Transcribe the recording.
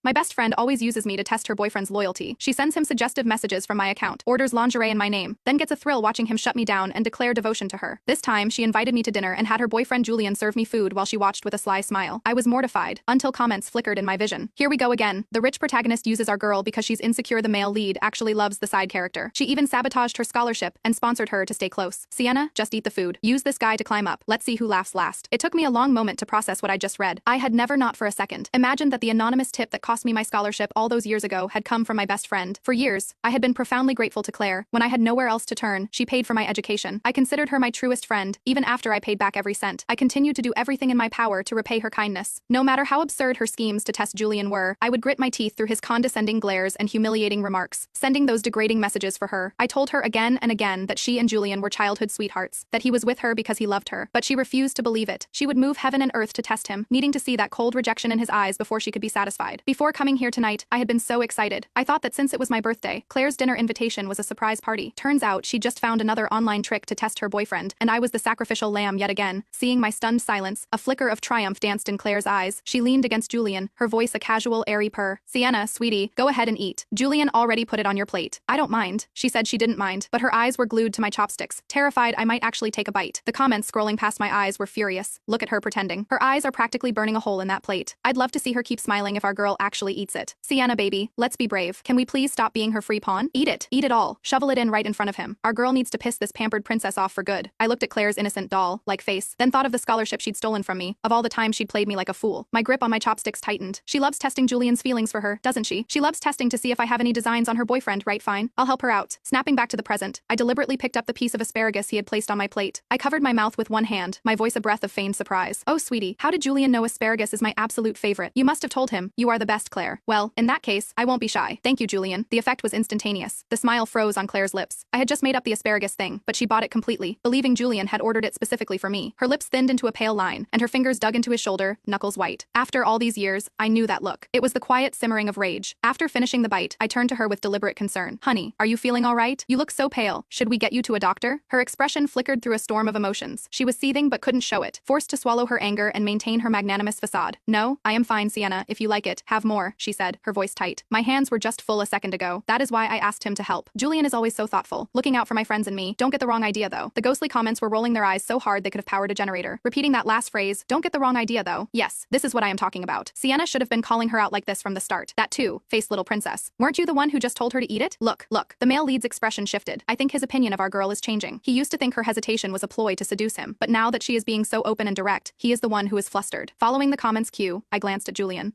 My best friend always uses me to test her boyfriend's loyalty. She sends him suggestive messages from my account, orders lingerie in my name, then gets a thrill watching him shut me down and declare devotion to her. This time, she invited me to dinner and had her boyfriend Julian serve me food while she watched with a sly smile. I was mortified, until comments flickered in my vision. Here we go again. The rich protagonist uses our girl because she's insecure the male lead actually loves the side character. She even sabotaged her scholarship and sponsored her to stay close. Sienna, just eat the food. Use this guy to climb up. Let's see who laughs last. It took me a long moment to process what I just read. I had never not for a second imagined that the anonymous tip that cost me my scholarship all those years ago had come from my best friend. For years, I had been profoundly grateful to Claire. When I had nowhere else to turn, she paid for my education. I considered her my truest friend, even after I paid back every cent. I continued to do everything in my power to repay her kindness. No matter how absurd her schemes to test Julian were, I would grit my teeth through his condescending glares and humiliating remarks, sending those degrading messages for her. I told her again and again that she and Julian were childhood sweethearts, that he was with her because he loved her, but she refused to believe it. She would move heaven and earth to test him, needing to see that cold rejection in his eyes before she could be satisfied. Before coming here tonight, I had been so excited. I thought that since it was my birthday, Claire's dinner invitation was a surprise party. Turns out she just found another online trick to test her boyfriend, and I was the sacrificial lamb yet again. Seeing my stunned silence, a flicker of triumph danced in Claire's eyes. She leaned against Julian, her voice a casual, airy purr. Sienna, sweetie, go ahead and eat. Julian already put it on your plate. I don't mind. She said she didn't mind, but her eyes were glued to my chopsticks, terrified I might actually take a bite. The comments scrolling past my eyes were furious. Look at her pretending. Her eyes are practically burning a hole in that plate. I'd love to see her keep smiling if our girl actually eats it. Sienna, baby, let's be brave. Can we please stop being her free pawn? Eat it. Eat it all. Shovel it in right in front of him. Our girl needs to piss this pampered princess off for good. I looked at Claire's innocent doll-like face, then thought of the scholarship she'd stolen from me, of all the time she'd played me like a fool. My grip on my chopsticks tightened. She loves testing Julian's feelings for her, doesn't she? She loves testing to see if I have any designs on her boyfriend, right? Fine. I'll help her out. Snapping back to the present, I deliberately picked up the piece of asparagus he had placed on my plate. I covered my mouth with one hand, my voice a breath of feigned surprise. Oh, sweetie, how did Julian know asparagus is my absolute favorite? You must have told him. You are the best, Claire. Well, in that case, I won't be shy. Thank you, Julian. The effect was instantaneous. The smile froze on Claire's lips. I had just made up the asparagus thing, but she bought it completely, believing Julian had ordered it specifically for me. Her lips thinned into a pale line, and her fingers dug into his shoulder, knuckles white. After all these years, I knew that look. It was the quiet simmering of rage. After finishing the bite, I turned to her with deliberate concern. Honey, are you feeling all right? You look so pale. Should we get you to a doctor? Her expression flickered through a storm of emotions. She was seething but couldn't show it, forced to swallow her anger and maintain her magnanimous facade. No, I am fine, Sienna. If you like it, have more, she said, her voice tight. My hands were just full a second ago. That is why I asked him to help. Julian is always so thoughtful, looking out for my friends and me. Don't get the wrong idea, though. The ghostly comments were rolling their eyes so hard they could have powered a generator. Repeating that last phrase, don't get the wrong idea, though. Yes, this is what I am talking about. Sienna should have been calling her out like this from the start. That too, faced little princess. Weren't you the one who just told her to eat it? Look. The male lead's expression shifted. I think his opinion of our girl is changing. He used to think her hesitation was a ploy to seduce him, but now that she is being so open and direct, he is the one who is flustered. Following the comments cue, I glanced at Julian.